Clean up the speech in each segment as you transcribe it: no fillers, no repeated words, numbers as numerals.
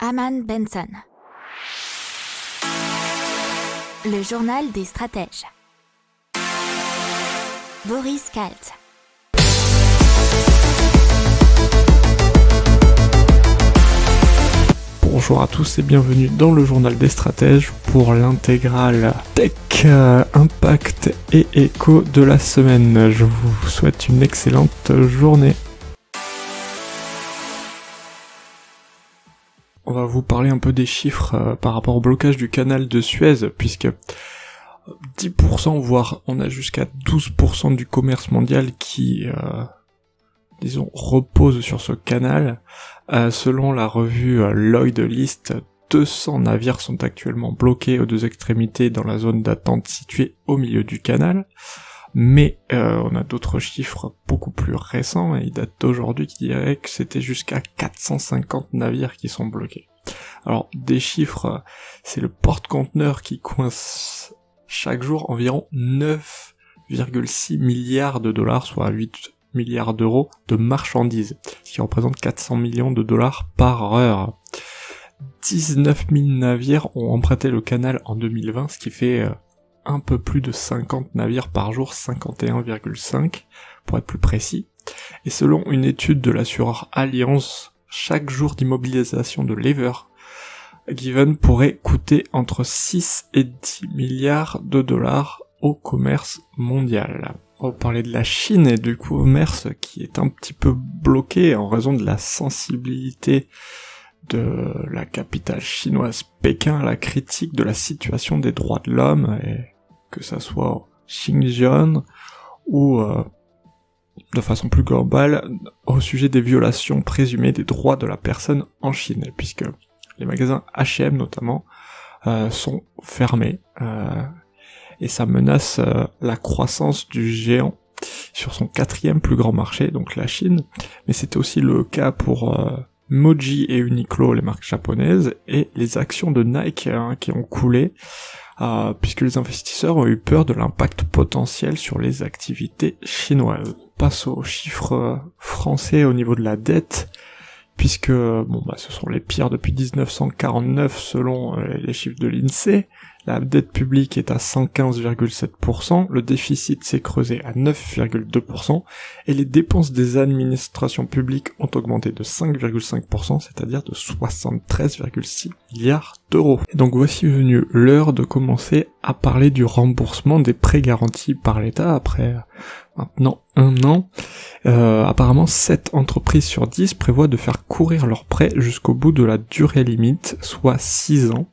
Haman Benson. Le journal des stratèges. Boris Kalt. Bonjour à tous et bienvenue dans le journal des stratèges pour l'intégrale Tech, Impact et Écho de la semaine. Je vous souhaite une excellente journée. On va vous parler un peu des chiffres par rapport au blocage du canal de Suez, puisque 10%, voire on a jusqu'à 12% du commerce mondial qui, repose sur ce canal. Selon la revue Lloyd List, 200 navires sont actuellement bloqués aux deux extrémités dans la zone d'attente située au milieu du canal. Mais on a d'autres chiffres beaucoup plus récents, et ils datent d'aujourd'hui, qui diraient que c'était jusqu'à 450 navires qui sont bloqués. Alors, des chiffres, c'est le porte-conteneur qui coince chaque jour environ 9,6 milliards de dollars, soit 8 milliards d'euros de marchandises, ce qui représente 400 millions de dollars par heure. 19 000 navires ont emprunté le canal en 2020, ce qui fait un peu plus de 50 navires par jour, 51,5 pour être plus précis. Et selon une étude de l'assureur Allianz, chaque jour d'immobilisation de l'Ever Given pourrait coûter entre 6 et 10 milliards de dollars au commerce mondial. On va parler de la Chine et du commerce qui est un petit peu bloqué en raison de la sensibilité de la capitale chinoise Pékin à la critique de la situation des droits de l'homme, et que ça soit au Xinjiang ou de façon plus globale au sujet des violations présumées des droits de la personne en Chine, puisque les magasins H&M notamment sont fermés et ça menace la croissance du géant sur son 4e plus grand marché, donc la Chine, mais c'était aussi le cas pour Muji et Uniqlo, les marques japonaises, et les actions de Nike qui ont coulé, puisque les investisseurs ont eu peur de l'impact potentiel sur les activités chinoises. On passe aux chiffres français au niveau de la dette, puisque ce sont les pires depuis 1949 selon les chiffres de l'INSEE. La dette publique est à 115,7%, le déficit s'est creusé à 9,2%, et les dépenses des administrations publiques ont augmenté de 5,5%, c'est-à-dire de 73,6 milliards d'euros. Et donc voici venue l'heure de commencer à parler du remboursement des prêts garantis par l'État après maintenant 1 an. Apparemment 7 entreprises sur 10 prévoient de faire courir leurs prêts jusqu'au bout de la durée limite, soit 6 ans.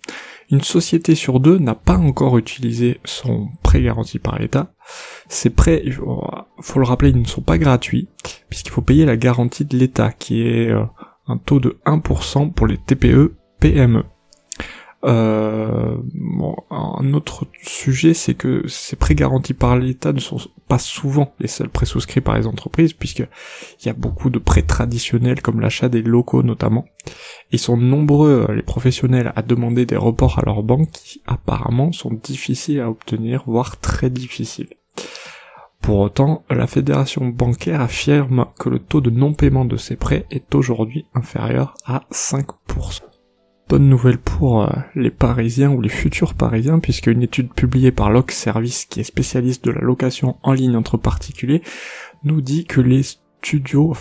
Une société sur 2 n'a pas encore utilisé son prêt garanti par l'État. Ces prêts, faut le rappeler, ils ne sont pas gratuits, puisqu'il faut payer la garantie de l'État, qui est un taux de 1% pour les TPE-PME. Un autre sujet, c'est que ces prêts garantis par l'État ne sont pas souvent les seuls prêts souscrits par les entreprises, puisqu'il y a beaucoup de prêts traditionnels, comme l'achat des locaux notamment. Ils sont nombreux, les professionnels, à demander des reports à leurs banques qui, apparemment, sont difficiles à obtenir, voire très difficiles. Pour autant, la fédération bancaire affirme que le taux de non-paiement de ces prêts est aujourd'hui inférieur à 5%. Bonne nouvelle pour les Parisiens ou les futurs Parisiens, puisque une étude publiée par Loc Service, qui est spécialiste de la location en ligne entre particuliers, nous dit que les studios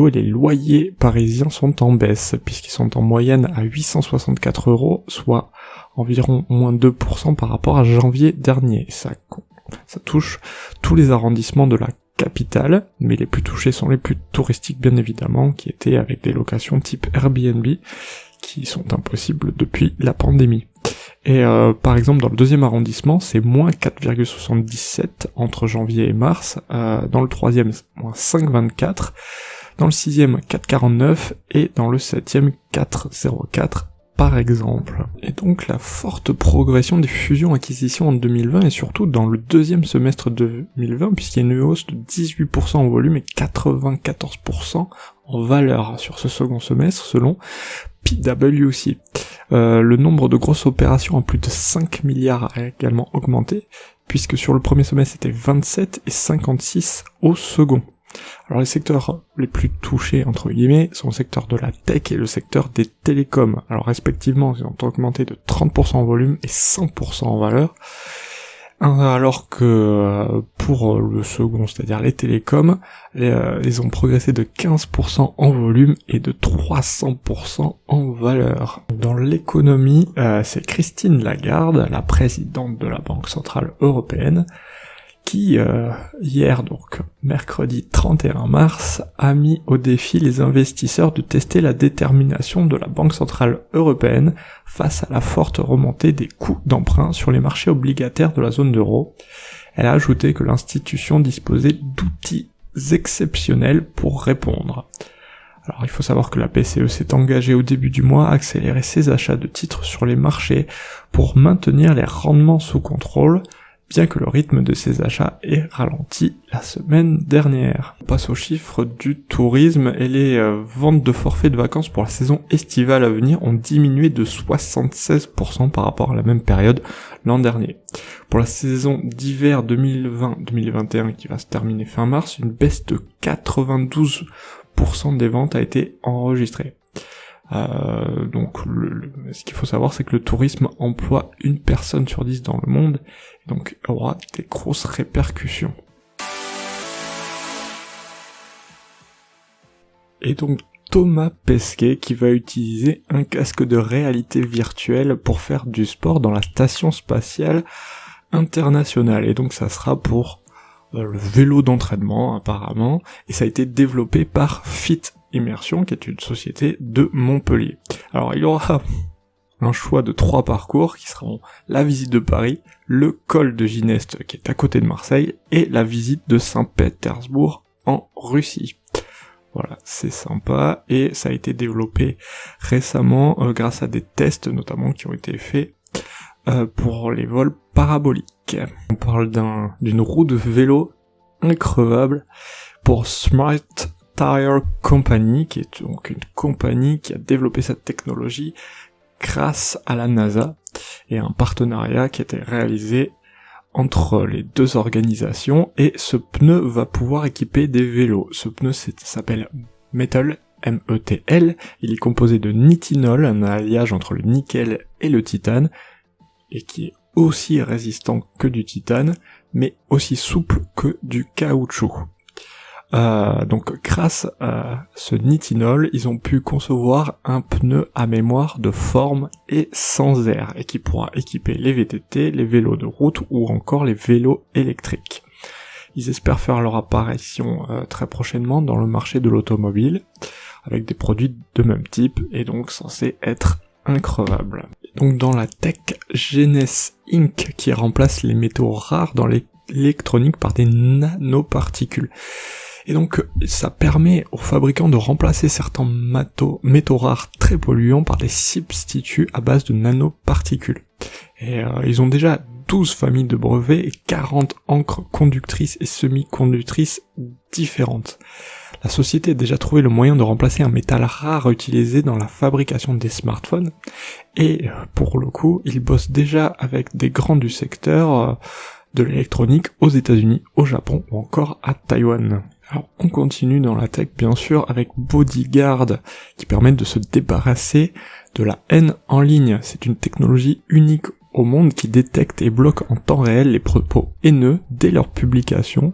et les loyers parisiens sont en baisse, puisqu'ils sont en moyenne à 864 €, soit environ moins 2% par rapport à janvier dernier. Ça touche tous les arrondissements de la capitale, mais les plus touchés sont les plus touristiques bien évidemment, qui étaient avec des locations type Airbnb, qui sont impossibles depuis la pandémie. Et par exemple dans le 2e arrondissement, c'est moins 4,77 entre janvier et mars, dans le 3e moins 5,24, dans le 6e 4,49 et dans le 7e 4,04 par exemple. Et donc la forte progression des fusions-acquisitions en 2020 et surtout dans le 2e semestre 2020, puisqu'il y a une hausse de 18% en volume et 94% en valeur sur ce second semestre selon PwC. Le nombre de grosses opérations à plus de 5 milliards a également augmenté, puisque sur le premier semestre c'était 27 et 56 au second. Alors les secteurs les plus touchés, entre guillemets, sont le secteur de la tech et le secteur des télécoms. Alors respectivement, ils ont augmenté de 30% en volume et 100% en valeur. Alors que pour le second, c'est-à-dire les télécoms, ils ont progressé de 15% en volume et de 300% en valeur. Dans l'économie, c'est Christine Lagarde, la présidente de la Banque Centrale Européenne, qui, hier, donc mercredi 31 mars, a mis au défi les investisseurs de tester la détermination de la Banque Centrale Européenne face à la forte remontée des coûts d'emprunt sur les marchés obligataires de la zone euro. Elle a ajouté que l'institution disposait d'outils exceptionnels pour répondre. Alors il faut savoir que la BCE s'est engagée au début du mois à accélérer ses achats de titres sur les marchés pour maintenir les rendements sous contrôle, bien que le rythme de ces achats ait ralenti la semaine dernière. On passe aux chiffres du tourisme et les ventes de forfaits de vacances pour la saison estivale à venir ont diminué de 76% par rapport à la même période l'an dernier. Pour la saison d'hiver 2020-2021 qui va se terminer fin mars, une baisse de 92% des ventes a été enregistrée. Donc ce qu'il faut savoir, c'est que le tourisme emploie une personne sur 10 dans le monde, et donc aura des grosses répercussions. Et donc Thomas Pesquet qui va utiliser un casque de réalité virtuelle pour faire du sport dans la station spatiale internationale, et donc ça sera pour le vélo d'entraînement apparemment, et ça a été développé par Fit Immersion, qui est une société de Montpellier. Alors il y aura un choix de 3 parcours qui seront la visite de Paris, le col de Gineste qui est à côté de Marseille, et la visite de Saint-Pétersbourg en Russie. Voilà, c'est sympa, et ça a été développé récemment grâce à des tests notamment qui ont été faits pour les vols paraboliques. On parle d'une roue de vélo increvable pour Smart Tire Company, qui est donc une compagnie qui a développé cette technologie grâce à la NASA, et un partenariat qui a été réalisé entre les deux organisations, et ce pneu va pouvoir équiper des vélos. Ce pneu s'appelle Metal, M-E-T-L, il est composé de nitinol, un alliage entre le nickel et le titane, et qui est aussi résistant que du titane, mais aussi souple que du caoutchouc. Donc grâce à ce nitinol, ils ont pu concevoir un pneu à mémoire de forme et sans air, et qui pourra équiper les VTT, les vélos de route ou encore les vélos électriques. Ils espèrent faire leur apparition très prochainement dans le marché de l'automobile, avec des produits de même type, et donc censés être increvables. Donc dans la tech, Genes Inc. qui remplace les métaux rares dans l'électronique par des nanoparticules. Et donc ça permet aux fabricants de remplacer certains métaux rares très polluants par des substituts à base de nanoparticules. Et ils ont déjà 12 familles de brevets et 40 encres conductrices et semi-conductrices différentes. La société a déjà trouvé le moyen de remplacer un métal rare utilisé dans la fabrication des smartphones, et pour le coup, ils bossent déjà avec des grands du secteur de l'électronique aux États-Unis, au Japon ou encore à Taïwan. Alors on continue dans la tech bien sûr avec Bodyguard qui permet de se débarrasser de la haine en ligne. C'est une technologie unique au monde qui détecte et bloque en temps réel les propos haineux dès leur publication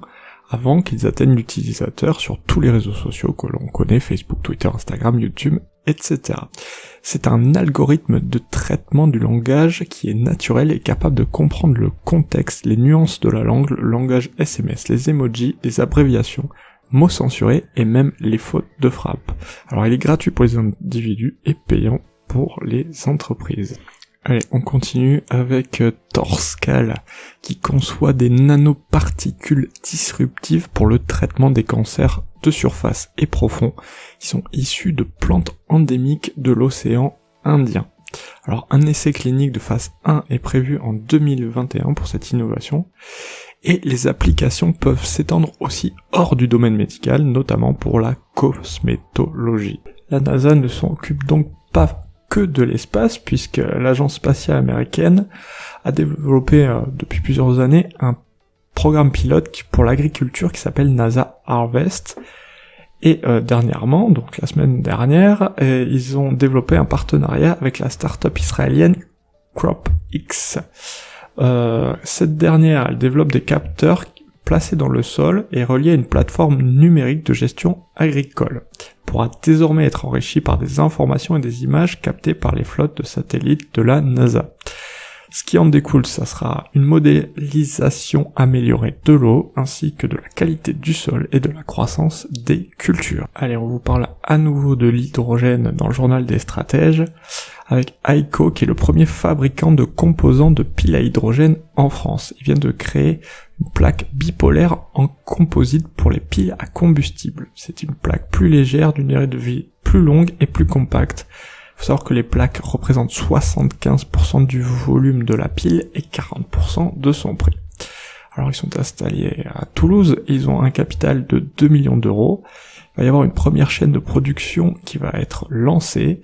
avant qu'ils atteignent l'utilisateur sur tous les réseaux sociaux que l'on connaît, Facebook, Twitter, Instagram, YouTube, etc. C'est un algorithme de traitement du langage qui est naturel et capable de comprendre le contexte, les nuances de la langue, le langage SMS, les emojis, les abréviations, mots censurés et même les fautes de frappe. Alors il est gratuit pour les individus et payant pour les entreprises. Allez, on continue avec Torscal, qui conçoit des nanoparticules disruptives pour le traitement des cancers de surface et profonds, qui sont issus de plantes endémiques de l'océan Indien. Alors, un essai clinique de phase 1 est prévu en 2021 pour cette innovation, et les applications peuvent s'étendre aussi hors du domaine médical, notamment pour la cosmétologie. La NASA ne s'en occupe donc pas que de l'espace, puisque l'agence spatiale américaine a développé depuis plusieurs années un programme pilote pour l'agriculture qui s'appelle NASA Harvest. Et dernièrement, donc la semaine dernière, ils ont développé un partenariat avec la start-up israélienne CropX. Cette dernière, elle développe des capteurs placés dans le sol et reliés à une plateforme numérique de gestion agricole. Pourra désormais être enrichi par des informations et des images captées par les flottes de satellites de la NASA. Ce qui en découle, ça sera une modélisation améliorée de l'eau, ainsi que de la qualité du sol et de la croissance des cultures. Allez, on vous parle à nouveau de l'hydrogène dans le journal des stratèges, avec Aiko, qui est le premier fabricant de composants de piles à hydrogène en France. Ils viennent de créer une plaque bipolaire en composite pour les piles à combustible. C'est une plaque plus légère, d'une durée de vie plus longue et plus compacte. Il faut savoir que les plaques représentent 75% du volume de la pile et 40% de son prix. Alors ils sont installés à Toulouse, ils ont un capital de 2 millions d'euros. Il va y avoir une première chaîne de production qui va être lancée.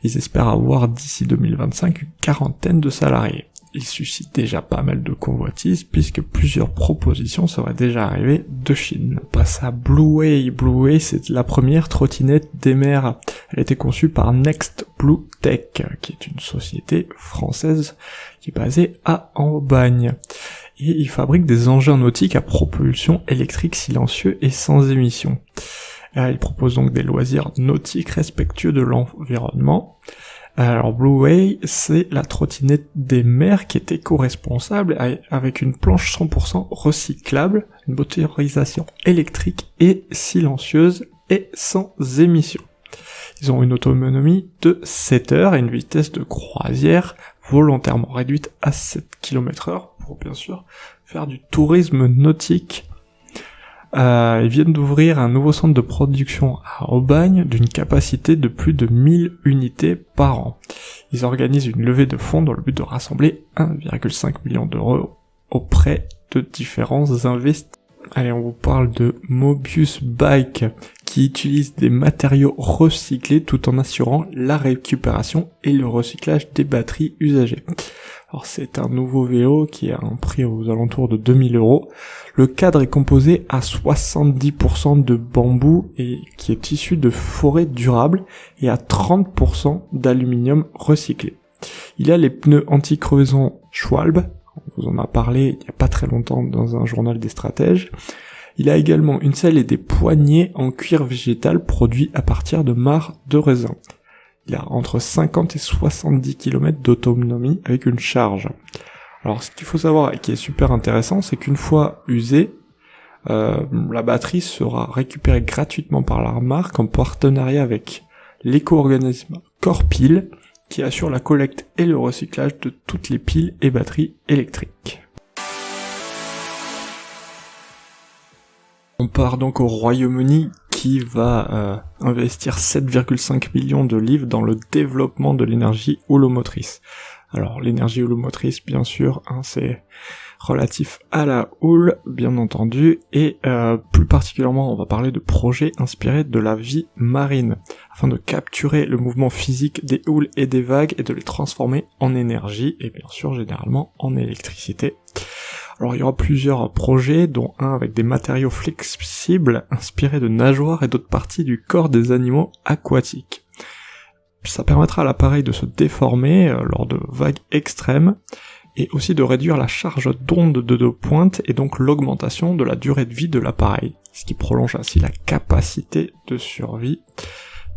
Ils espèrent avoir d'ici 2025 une quarantaine de salariés. Ils suscitent déjà pas mal de convoitises puisque plusieurs propositions seraient déjà arrivées de Chine. On passe à Blueway. Blueway, c'est la première trottinette des mers. Elle a été conçue par Next Blue Tech, qui est une société française qui est basée à Aubagne. Et ils fabriquent des engins nautiques à propulsion électrique silencieux et sans émission. Ils proposent donc des loisirs nautiques respectueux de l'environnement. Alors Blueway, c'est la trottinette des mers qui est éco-responsable avec une planche 100% recyclable, une motorisation électrique et silencieuse et sans émission. Ils ont une autonomie de 7 heures et une vitesse de croisière volontairement réduite à 7 km/h pour bien sûr faire du tourisme nautique. Ils viennent d'ouvrir un nouveau centre de production à Aubagne d'une capacité de plus de 1000 unités par an. Ils organisent une levée de fonds dans le but de rassembler 1,5 million d'euros auprès de différents investisseurs. Allez, on vous parle de Mobius Bike, qui utilise des matériaux recyclés tout en assurant la récupération et le recyclage des batteries usagées. Alors c'est un nouveau vélo qui a un prix aux alentours de 2000 euros. Le cadre est composé à 70% de bambou et qui est issu de forêts durables et à 30% d'aluminium recyclé. Il a les pneus anti-crevaison Schwalbe, on vous en a parlé il n'y a pas très longtemps dans un journal des stratèges. Il a également une selle et des poignées en cuir végétal produits à partir de marcs de raisin. Il a entre 50 et 70 km d'autonomie avec une charge. Alors ce qu'il faut savoir et qui est super intéressant, c'est qu'une fois usée, la batterie sera récupérée gratuitement par la marque en partenariat avec l'éco-organisme Corpil, qui assure la collecte et le recyclage de toutes les piles et batteries électriques. On part donc au Royaume-Uni qui va investir 7,5 millions de livres dans le développement de l'énergie houlomotrice. Alors l'énergie houlomotrice, bien sûr, c'est relatif à la houle, bien entendu, et plus particulièrement on va parler de projets inspirés de la vie marine, afin de capturer le mouvement physique des houles et des vagues et de les transformer en énergie, et bien sûr généralement en électricité. Alors il y aura plusieurs projets, dont un avec des matériaux flexibles inspirés de nageoires et d'autres parties du corps des animaux aquatiques. Ça permettra à l'appareil de se déformer lors de vagues extrêmes, et aussi de réduire la charge d'onde de deux pointes et donc l'augmentation de la durée de vie de l'appareil, ce qui prolonge ainsi la capacité de survie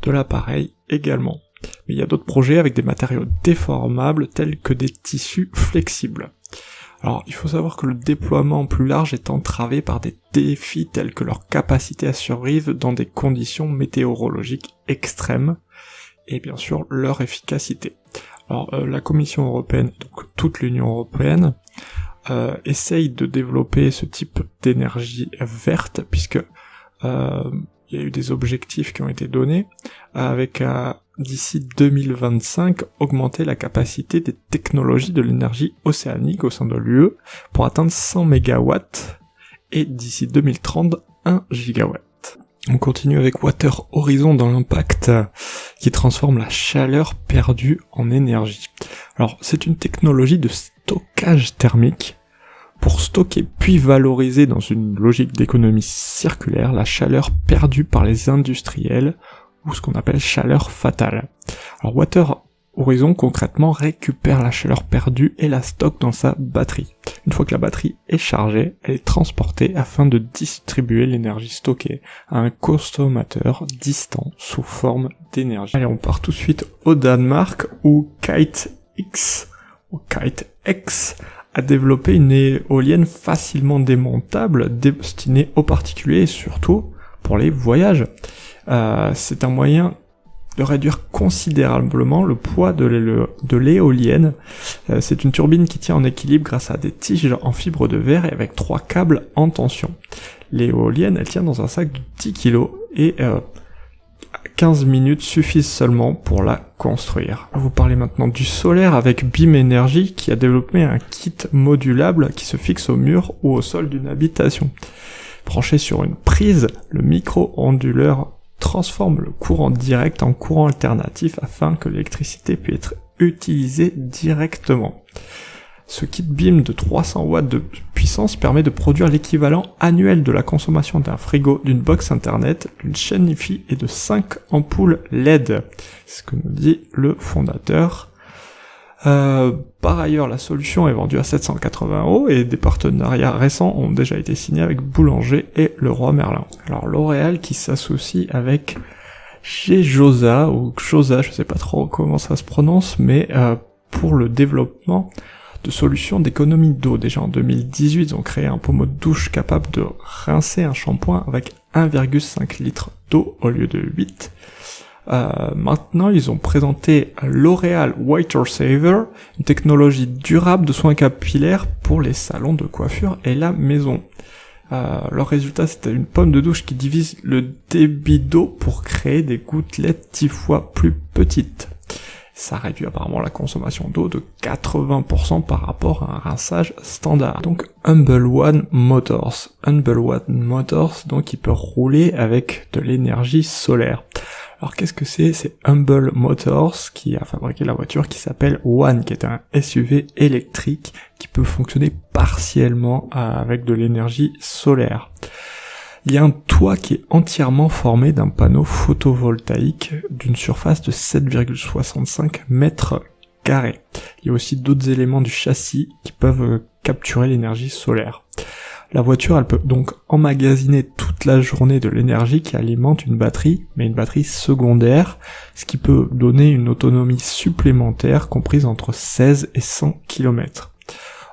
de l'appareil également. Mais il y a d'autres projets avec des matériaux déformables tels que des tissus flexibles. Alors il faut savoir que le déploiement plus large est entravé par des défis tels que leur capacité à survivre dans des conditions météorologiques extrêmes et bien sûr leur efficacité. Alors la Commission européenne, donc toute l'Union européenne, essaye de développer ce type d'énergie verte puisque il y a eu des objectifs qui ont été donnés avec d'ici 2025 augmenter la capacité des technologies de l'énergie océanique au sein de l'UE pour atteindre 100 MW et d'ici 2030 1 GW. On continue avec Water Horizon dans l'impact qui transforme la chaleur perdue en énergie. Alors c'est une technologie de stockage thermique pour stocker puis valoriser dans une logique d'économie circulaire la chaleur perdue par les industriels, ou ce qu'on appelle chaleur fatale. Alors Water Horizon concrètement récupère la chaleur perdue et la stocke dans sa batterie. Une fois que la batterie est chargée, elle est transportée afin de distribuer l'énergie stockée à un consommateur distant sous forme d'énergie. Allez, on part tout de suite au Danemark où KiteX a développé une éolienne facilement démontable destinée aux particuliers et surtout pour les voyages. C'est un moyen de réduire considérablement le poids de l'éolienne. C'est une turbine qui tient en équilibre grâce à des tiges en fibre de verre et avec 3 câbles en tension. L'éolienne, elle tient dans un sac de 10 kg et 15 minutes suffisent seulement pour la construire. On va vous parler maintenant du solaire avec Beam Energy qui a développé un kit modulable qui se fixe au mur ou au sol d'une habitation. Branché sur une prise, le micro-onduleur transforme le courant direct en courant alternatif afin que l'électricité puisse être utilisée directement. Ce kit BIM de 300 watts de puissance permet de produire l'équivalent annuel de la consommation d'un frigo, d'une box internet, d'une chaîne Wi-Fi et de 5 ampoules LED. C'est ce que nous dit le fondateur. Par ailleurs, la solution est vendue à 780 € et des partenariats récents ont déjà été signés avec Boulanger et Leroy Merlin. Alors L'Oréal qui s'associe avec Gjosa ou Xhosa, je sais pas trop comment ça se prononce, mais pour le développement de solutions d'économie d'eau. Déjà en 2018, ils ont créé un pommeau de douche capable de rincer un shampoing avec 1,5 litre d'eau au lieu de 8. Maintenant, ils ont présenté L'Oréal Water Saver, une technologie durable de soins capillaires pour les salons de coiffure et la maison. Leur résultat, c'était une pomme de douche qui divise le débit d'eau pour créer des gouttelettes 10 fois plus petites. Ça réduit apparemment la consommation d'eau de 80% par rapport à un rinçage standard. Donc Humble One Motors, donc il peut rouler avec de l'énergie solaire. Alors qu'est-ce que c'est? C'est Humble Motors qui a fabriqué la voiture qui s'appelle One, qui est un SUV électrique qui peut fonctionner partiellement avec de l'énergie solaire. Il y a un toit qui est entièrement formé d'un panneau photovoltaïque d'une surface de 7,65 mètres carrés. Il y a aussi d'autres éléments du châssis qui peuvent capturer l'énergie solaire. La voiture, elle peut donc emmagasiner toute la journée de l'énergie qui alimente une batterie, mais une batterie secondaire, ce qui peut donner une autonomie supplémentaire comprise entre 16 et 100 km.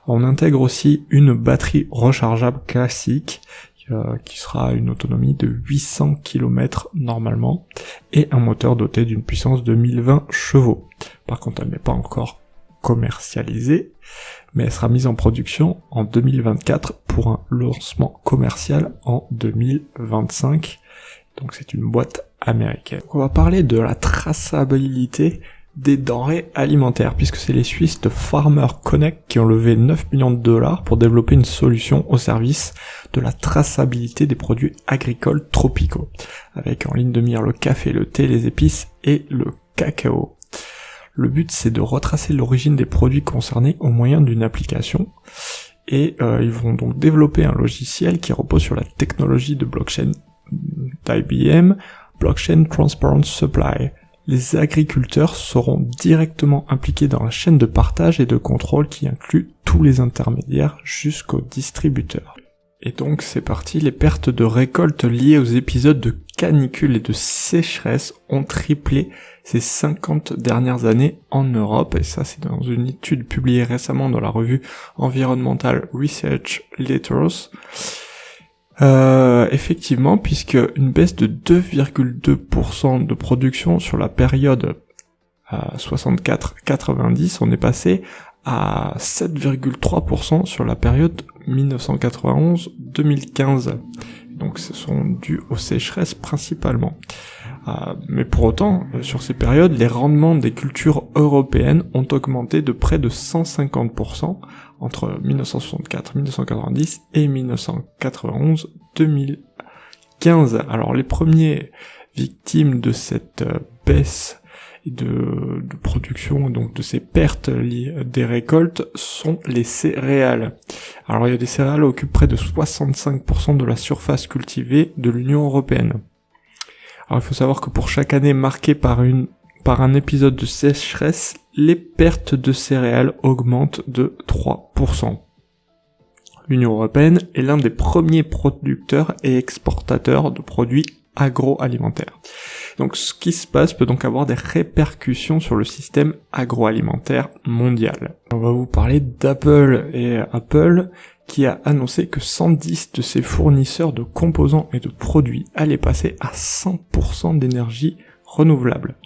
On intègre aussi une batterie rechargeable classique, qui sera à une autonomie de 800 km normalement, et un moteur doté d'une puissance de 1020 chevaux. Par contre, elle n'est pas encore commercialisée, mais elle sera mise en production en 2024 pour un lancement commercial en 2025. Donc c'est une boîte américaine. On va parler de la traçabilité des denrées alimentaires, puisque c'est les Suisses de Farmer Connect qui ont levé 9 millions de dollars pour développer une solution au service de la traçabilité des produits agricoles tropicaux, avec en ligne de mire le café, le thé, les épices et le cacao. Le but, c'est de retracer l'origine des produits concernés au moyen d'une application, et ils vont donc développer un logiciel qui repose sur la technologie de blockchain d'IBM, Blockchain Transparent Supply. Les agriculteurs seront directement impliqués dans la chaîne de partage et de contrôle qui inclut tous les intermédiaires jusqu'aux distributeurs. Et donc c'est parti, les pertes de récolte liées aux épisodes de canicule et de sécheresse ont triplé ces 50 dernières années en Europe, et ça c'est dans une étude publiée récemment dans la revue Environmental Research Letters. Effectivement, puisque une baisse de 2,2% de production sur la période 64-90, on est passé à 7,3% sur la période 1991-2015. Donc ce sont dus aux sécheresses principalement. Mais pour autant, sur ces périodes, les rendements des cultures européennes ont augmenté de près de 150% entre 1964, 1990 et 1991, 2015. Alors les premiers victimes de cette baisse de production, donc de ces pertes des récoltes, sont les céréales. Alors il y a des céréales qui occupent près de 65% de la surface cultivée de l'Union européenne. Alors il faut savoir que pour chaque année marquée par un épisode de sécheresse, les pertes de céréales augmentent de 3%. L'Union européenne est l'un des premiers producteurs et exportateurs de produits agroalimentaires. Donc ce qui se passe peut donc avoir des répercussions sur le système agroalimentaire mondial. On va vous parler d'Apple, et Apple qui a annoncé que 110 de ses fournisseurs de composants et de produits allaient passer à 100% d'énergie renouvelable.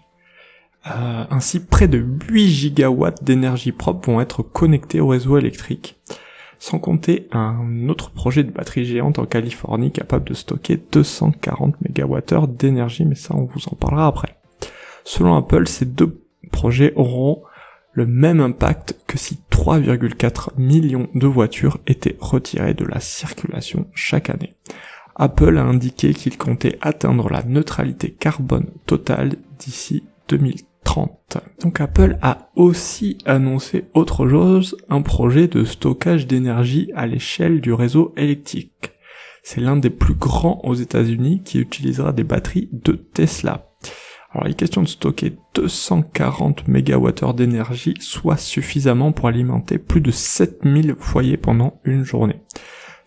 Ainsi, près de 8 gigawatts d'énergie propre vont être connectés au réseau électrique, sans compter un autre projet de batterie géante en Californie capable de stocker 240 MWh d'énergie, mais ça on vous en parlera après. Selon Apple, ces deux projets auront le même impact que si 3,4 millions de voitures étaient retirées de la circulation chaque année. Apple a indiqué qu'il comptait atteindre la neutralité carbone totale d'ici 2030. Donc Apple a aussi annoncé autre chose, un projet de stockage d'énergie à l'échelle du réseau électrique. C'est l'un des plus grands aux États-Unis qui utilisera des batteries de Tesla. Alors il est question de stocker 240 MWh d'énergie, soit suffisamment pour alimenter plus de 7000 foyers pendant une journée.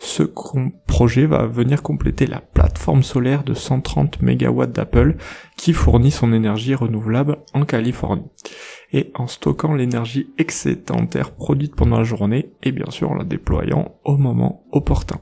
Ce projet va venir compléter la plateforme solaire de 130 MW d'Apple qui fournit son énergie renouvelable en Californie. Et en stockant l'énergie excédentaire produite pendant la journée et bien sûr en la déployant au moment opportun.